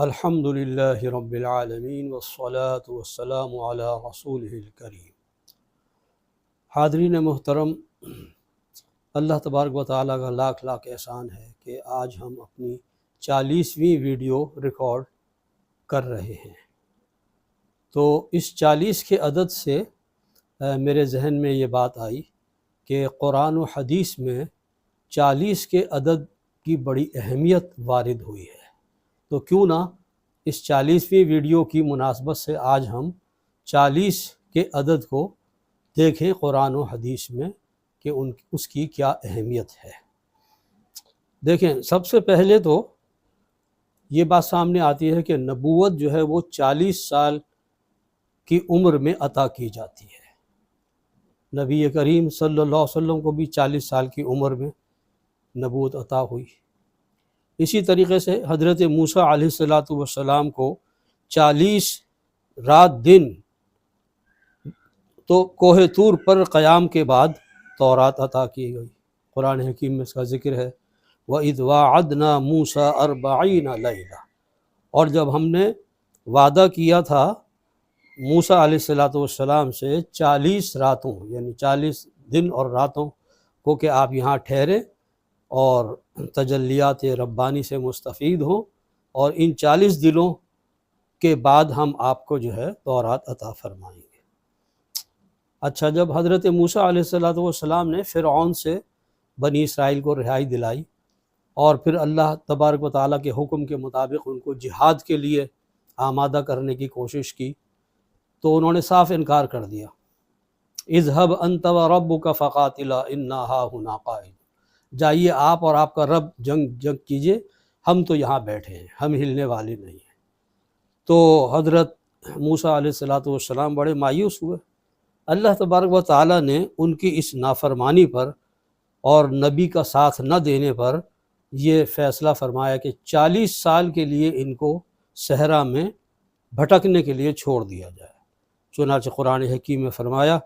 الحمد للہ رب العالمین والصلاة والسلام علی رسولہ الکریم۔ حاضرین محترم، اللہ تبارک و تعالیٰ کا لاکھ لاکھ احسان ہے کہ آج ہم اپنی 40ویں ویڈیو ریکارڈ کر رہے ہیں۔ تو اس 40 کے عدد سے میرے ذہن میں یہ بات آئی کہ قرآن و حدیث میں 40 کے عدد کی بڑی اہمیت وارد ہوئی ہے، تو کیوں نہ اس 40ویں ویڈیو کی مناسبت سے آج ہم 40 کے عدد کو دیکھیں قرآن و حدیث میں کہ اس کی کیا اہمیت ہے۔ دیکھیں، سب سے پہلے تو یہ بات سامنے آتی ہے کہ نبوت جو ہے وہ 40 سال کی عمر میں عطا کی جاتی ہے۔ نبی کریم صلی اللہ علیہ وسلم کو بھی 40 سال کی عمر میں نبوت عطا ہوئی۔ اسی طریقے سے حضرت موسیٰ علیہ السلام کو 40 رات دن تو کوہ طور پر قیام کے بعد تورات عطا کی گئی۔ قرآن حکیم میں اس کا ذکر ہے، وَإِذْ وَاعَدْنَا مُوسَىٰ 40 لَيْلَةً، اور جب ہم نے وعدہ کیا تھا موسیٰ علیہ السلام سے 40 راتوں یعنی 40 دن اور راتوں کو کہ آپ یہاں ٹھہرے اور تجلیات ربانی سے مستفید ہوں، اور ان 40 دنوں کے بعد ہم آپ کو جو ہے تورات عطا فرمائیں گے۔ اچھا، جب حضرت موسیٰ علیہ السلام نے فرعون سے بنی اسرائیل کو رہائی دلائی اور پھر اللہ تبارک و تعالیٰ کے حکم کے مطابق ان کو جہاد کے لیے آمادہ کرنے کی کوشش کی، تو انہوں نے صاف انکار کر دیا۔ اذهب انت وربك فقاتلا انا هاهنا قاعدون، جائیے آپ اور آپ کا رب جنگ کیجئے، ہم تو یہاں بیٹھے ہیں، ہم ہلنے والے نہیں ہیں۔ تو حضرت موسیٰ علیہ السلام بڑے مایوس ہوئے۔ اللہ تبارک و تعالیٰ نے ان کی اس نافرمانی پر اور نبی کا ساتھ نہ دینے پر یہ فیصلہ فرمایا کہ 40 سال کے لیے ان کو صحرا میں بھٹکنے کے لیے چھوڑ دیا جائے۔ چنانچہ قرآن حکیم میں فرمایا،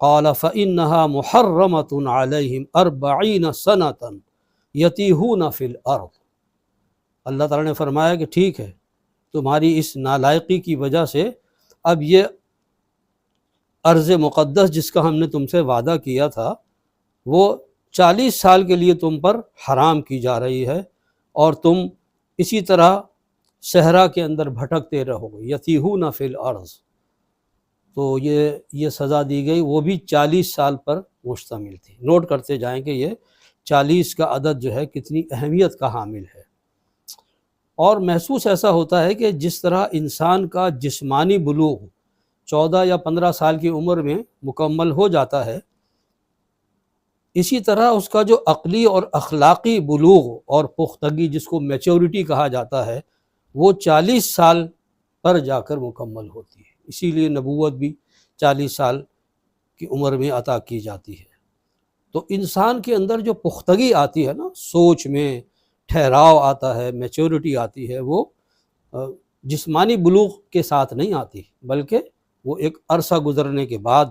قال فإنها محرمة عليهم 40 سنة يتيهون في الأرض، اللہ تعالیٰ نے فرمایا کہ ٹھیک ہے، تمہاری اس نالائقی کی وجہ سے اب یہ ارض مقدس جس کا ہم نے تم سے وعدہ کیا تھا وہ 40 سال کے لیے تم پر حرام کی جا رہی ہے، اور تم اسی طرح صحرا کے اندر بھٹکتے رہو گے۔ یتیہون فی الارض، تو یہ سزا دی گئی، وہ بھی 40 سال پر مشتمل تھی۔ نوٹ کرتے جائیں کہ یہ 40 کا عدد جو ہے کتنی اہمیت کا حامل ہے۔ اور محسوس ایسا ہوتا ہے کہ جس طرح انسان کا جسمانی بلوغ 14 یا 15 سال کی عمر میں مکمل ہو جاتا ہے، اسی طرح اس کا جو عقلی اور اخلاقی بلوغ اور پختگی جس کو میچورٹی کہا جاتا ہے وہ 40 سال پر جا کر مکمل ہوتی ہے۔ اسی لیے نبوت بھی 40 سال کی عمر میں عطا کی جاتی ہے۔ تو انسان کے اندر جو پختگی آتی ہے نا، سوچ میں ٹھہراؤ آتا ہے، میچورٹی آتی ہے، وہ جسمانی بلوغ کے ساتھ نہیں آتی، بلکہ وہ ایک عرصہ گزرنے کے بعد،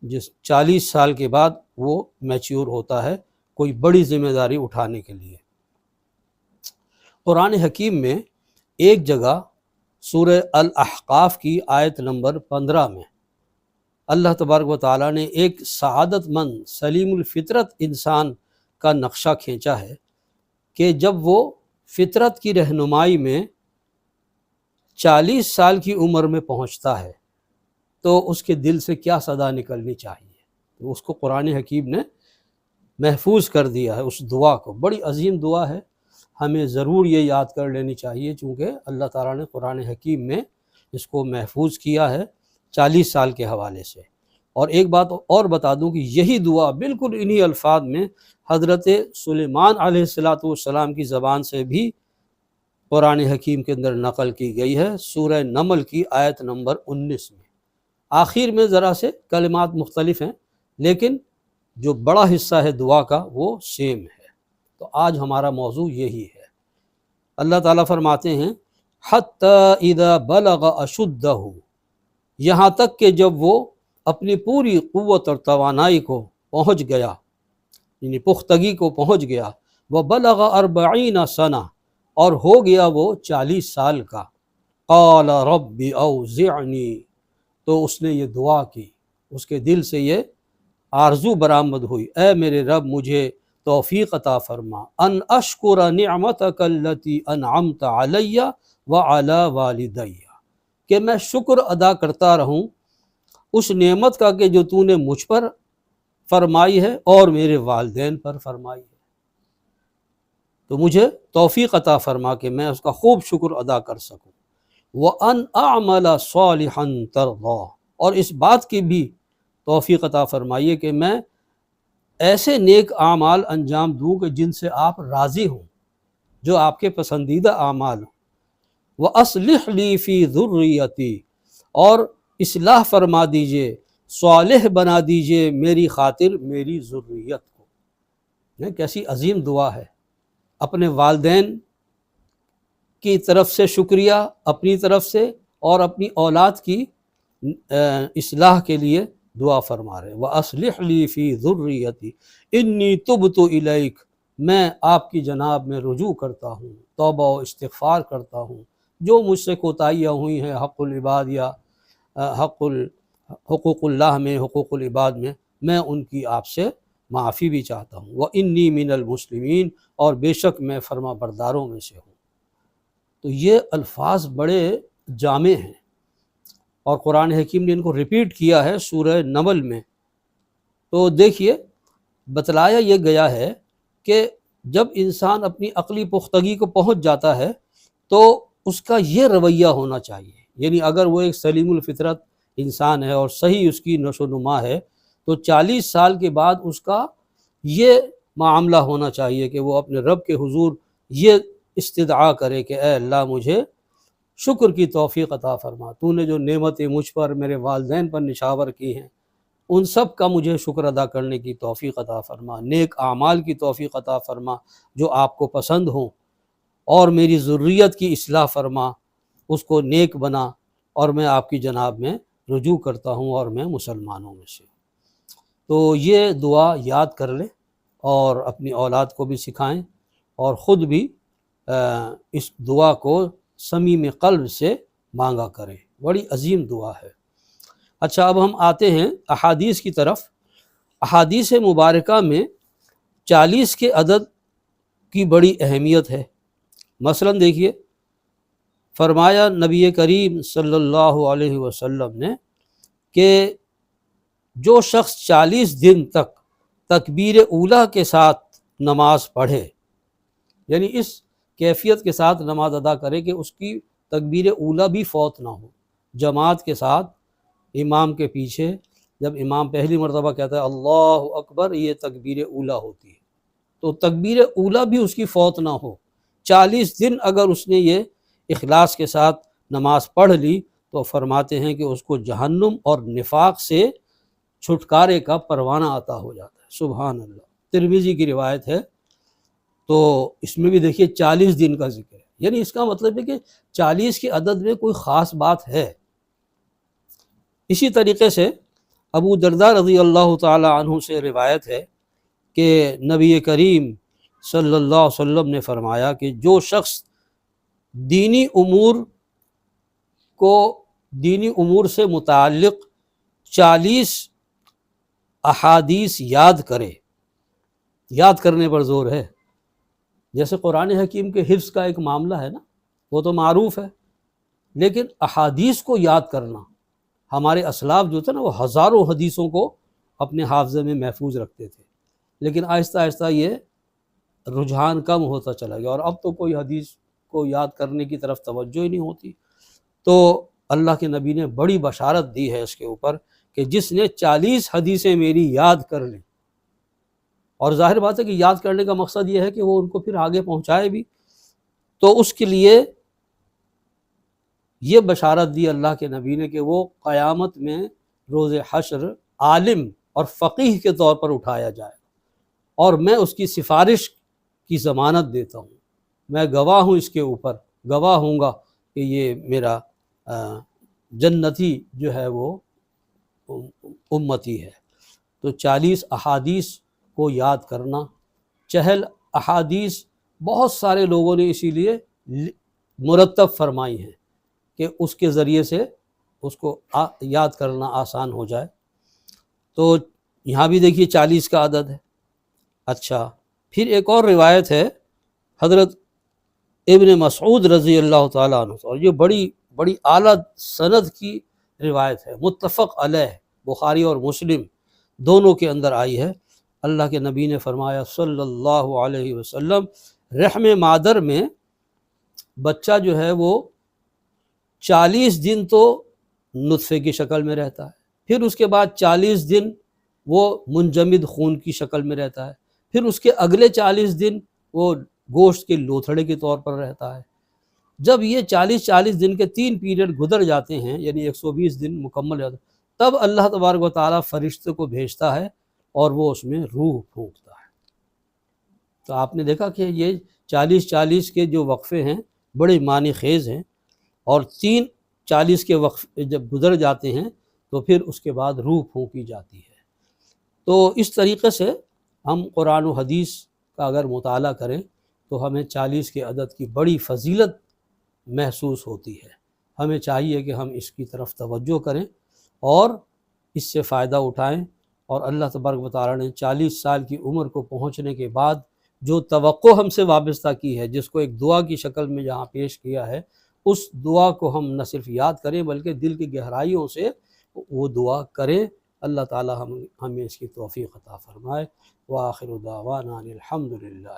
جس 40 سال کے بعد وہ میچور ہوتا ہے کوئی بڑی ذمہ داری اٹھانے کے لیے۔ قرآن حکیم میں ایک جگہ سورہ الاحقاف کی آیت نمبر 15 میں اللہ تبارک و تعالیٰ نے ایک سعادت مند سلیم الفطرت انسان کا نقشہ کھینچا ہے کہ جب وہ فطرت کی رہنمائی میں 40 سال کی عمر میں پہنچتا ہے تو اس کے دل سے کیا صدا نکلنی چاہیے، تو اس کو قرآن حکیم نے محفوظ کر دیا ہے۔ اس دعا کو، بڑی عظیم دعا ہے، ہمیں ضرور یہ یاد کر لینی چاہیے، چونکہ اللہ تعالیٰ نے قرآن حکیم میں اس کو محفوظ کیا ہے 40 سال کے حوالے سے۔ اور ایک بات اور بتا دوں کہ یہی دعا بالکل انہی الفاظ میں حضرت سلیمان علیہ السلام کی زبان سے بھی قرآن حکیم کے اندر نقل کی گئی ہے، سورہ نمل کی آیت نمبر 19 میں۔ آخر میں ذرا سے کلمات مختلف ہیں، لیکن جو بڑا حصہ ہے دعا کا وہ سیم ہے۔ تو آج ہمارا موضوع یہی ہے۔ اللہ تعالیٰ فرماتے ہیں، حَتَّى اِذَا بَلَغَ أَشُدَّهُ، یہاں تک کہ جب وہ اپنی پوری قوت اور توانائی کو پہنچ گیا، یعنی پختگی کو پہنچ گیا، وَبَلَغَ 40 سنہ، اور ہو گیا وہ 40 سال کا۔ قال رب اوزعنی، تو اس نے یہ دعا کی، اس کے دل سے یہ آرزو برآمد ہوئی، اے میرے رب مجھے توفیق عطا فرما، ان اشکر نعمتک التی انعمت علی وعلی والدی، کہ میں شکر ادا کرتا رہوں اس نعمت کا کہ جو تو نے مجھ پر فرمائی ہے اور میرے والدین پر فرمائی ہے، تو مجھے توفیق عطا فرما کہ میں اس کا خوب شکر ادا کر سکوں۔ وَأَنْ أَعْمَلَ صَالِحًا تَرْضَاهُ، اور اس بات کی بھی توفیق عطا فرمائیے کہ میں ایسے نیک اعمال انجام دوں کہ جن سے آپ راضی ہوں، جو آپ کے پسندیدہ اعمال ہوں۔ وَأَصْلِحْ لِي فِي ذُرِّيَّتِي، اور اصلاح فرما دیجئے، صالح بنا دیجئے میری خاطر میری ذریت کو۔ کیسی عظیم دعا ہے، اپنے والدین کی طرف سے شکریہ، اپنی طرف سے، اور اپنی اولاد کی اصلاح کے لیے دعا فرما رہے۔ وَأَصْلِحْ لِي فِي ذُرِّيَّتِي إِنِّي تُبْتُ إِلَيْكَ، میں آپ کی جناب میں رجوع کرتا ہوں، توبہ و استغفار کرتا ہوں، جو مجھ سے کوتاہیاں ہوئی ہیں حق العباد یا حقوق اللہ میں، حقوق العباد میں ان کی آپ سے معافی بھی چاہتا ہوں۔ وَإِنِّي مِنَ الْمُسْلِمِينَ، اور بے شک میں فرما برداروں میں سے ہوں۔ تو یہ الفاظ بڑے جامع ہیں، اور قرآن حکیم نے ان کو ریپیٹ کیا ہے سورہ نمل میں۔ تو دیکھیے بتلایا یہ گیا ہے کہ جب انسان اپنی عقلی پختگی کو پہنچ جاتا ہے تو اس کا یہ رویہ ہونا چاہیے، یعنی اگر وہ ایک سلیم الفطرت انسان ہے اور صحیح اس کی نشو و نما ہے، تو 40 سال کے بعد اس کا یہ معاملہ ہونا چاہیے کہ وہ اپنے رب کے حضور یہ استدعا کرے کہ اے اللہ مجھے شکر کی توفیق عطا فرما، تو نے جو نعمتیں مجھ پر میرے والدین پر نشاور کی ہیں ان سب کا مجھے شکر ادا کرنے کی توفیق عطا فرما، نیک اعمال کی توفیق عطا فرما جو آپ کو پسند ہوں، اور میری ذریت کی اصلاح فرما، اس کو نیک بنا، اور میں آپ کی جناب میں رجوع کرتا ہوں اور میں مسلمانوں میں سے۔ تو یہ دعا یاد کر لیں اور اپنی اولاد کو بھی سکھائیں، اور خود بھی اس دعا کو صمیم قلب سے مانگا کریں، بڑی عظیم دعا ہے۔ اچھا، اب ہم آتے ہیں احادیث کی طرف۔ احادیث مبارکہ میں 40 کے عدد کی بڑی اہمیت ہے۔ مثلا دیکھیے، فرمایا نبی کریم صلی اللہ علیہ وسلم نے کہ جو شخص 40 دن تک تکبیر اولیٰ کے ساتھ نماز پڑھے، یعنی اس کیفیت کے ساتھ نماز ادا کرے کہ اس کی تکبیر اولیٰ بھی فوت نہ ہو، جماعت کے ساتھ امام کے پیچھے جب امام پہلی مرتبہ کہتا ہے اللہ اکبر، یہ تکبیر اولیٰ ہوتی ہے، تو تکبیر اولیٰ بھی اس کی فوت نہ ہو۔ 40 دن اگر اس نے یہ اخلاص کے ساتھ نماز پڑھ لی تو فرماتے ہیں کہ اس کو جہنم اور نفاق سے چھٹکارے کا پروانہ عطا ہو جاتا ہے۔ سبحان اللہ، ترمذی کی روایت ہے۔ تو اس میں بھی دیکھیے 40 دن کا ذکر ہے، یعنی اس کا مطلب ہے کہ 40 کے عدد میں کوئی خاص بات ہے۔ اسی طریقے سے ابو درداء رضی اللہ تعالی عنہ سے روایت ہے کہ نبی کریم صلی اللہ علیہ وسلم نے فرمایا کہ جو شخص دینی امور سے متعلق 40 احادیث یاد کرے، یاد کرنے پر زور ہے، جیسے قرآن حکیم کے حفظ کا ایک معاملہ ہے نا، وہ تو معروف ہے، لیکن احادیث کو یاد کرنا، ہمارے اسلاف جو تھے نا وہ ہزاروں حدیثوں کو اپنے حافظے میں محفوظ رکھتے تھے، لیکن آہستہ آہستہ یہ رجحان کم ہوتا چلا گیا، اور اب تو کوئی حدیث کو یاد کرنے کی طرف توجہ ہی نہیں ہوتی۔ تو اللہ کے نبی نے بڑی بشارت دی ہے اس کے اوپر کہ جس نے 40 حدیثیں میری یاد کر لیں، اور ظاہر بات ہے کہ یاد کرنے کا مقصد یہ ہے کہ وہ ان کو پھر آگے پہنچائے بھی، تو اس کے لیے یہ بشارت دی اللہ کے نبی نے کہ وہ قیامت میں روز حشر عالم اور فقیہ کے طور پر اٹھایا جائے، اور میں اس کی سفارش کی ضمانت دیتا ہوں، میں گواہ ہوں، اس کے اوپر گواہ ہوں گا کہ یہ میرا جنتی جو ہے وہ امتی ہے۔ تو 40 احادیث کو یاد کرنا، چہل احادیث بہت سارے لوگوں نے اسی لیے مرتب فرمائی ہیں کہ اس کے ذریعے سے اس کو یاد کرنا آسان ہو جائے۔ تو یہاں بھی دیکھیے 40 کا عدد ہے۔ اچھا، پھر ایک اور روایت ہے حضرت ابن مسعود رضی اللہ تعالیٰ عنہ، اور یہ بڑی اعلیٰ سند کی روایت ہے، متفق علیہ، بخاری اور مسلم دونوں کے اندر آئی ہے۔ اللہ کے نبی نے فرمایا صلی اللہ علیہ وسلم، رحم مادر میں بچہ جو ہے وہ 40 دن تو نطفے کی شکل میں رہتا ہے، پھر اس کے بعد 40 دن وہ منجمد خون کی شکل میں رہتا ہے، پھر اس کے اگلے 40 دن وہ گوشت کے لوتھڑے کے طور پر رہتا ہے۔ جب یہ 40 دن کے 3 پیریڈ گزر جاتے ہیں، یعنی 120 دن مکمل جاتے ہیں، تب اللہ تبارک و تعالیٰ فرشتے کو بھیجتا ہے اور وہ اس میں روح پھونکتا ہے۔ تو آپ نے دیکھا کہ یہ 40 کے جو وقفے ہیں بڑے معنی خیز ہیں، اور 40 کے وقفے جب گزر جاتے ہیں تو پھر اس کے بعد روح پھونکی جاتی ہے۔ تو اس طریقے سے ہم قرآن و حدیث کا اگر مطالعہ کریں تو ہمیں 40 کے عدد کی بڑی فضیلت محسوس ہوتی ہے۔ ہمیں چاہیے کہ ہم اس کی طرف توجہ کریں اور اس سے فائدہ اٹھائیں، اور اللہ تبارک و تعالیٰ نے 40 سال کی عمر کو پہنچنے کے بعد جو توقع ہم سے وابستہ کی ہے، جس کو ایک دعا کی شکل میں جہاں پیش کیا ہے، اس دعا کو ہم نہ صرف یاد کریں بلکہ دل کی گہرائیوں سے وہ دعا کریں۔ اللہ تعالیٰ ہمیں اس کی توفیق عطا فرمائے۔ وآخر دعوانا الحمد للہ۔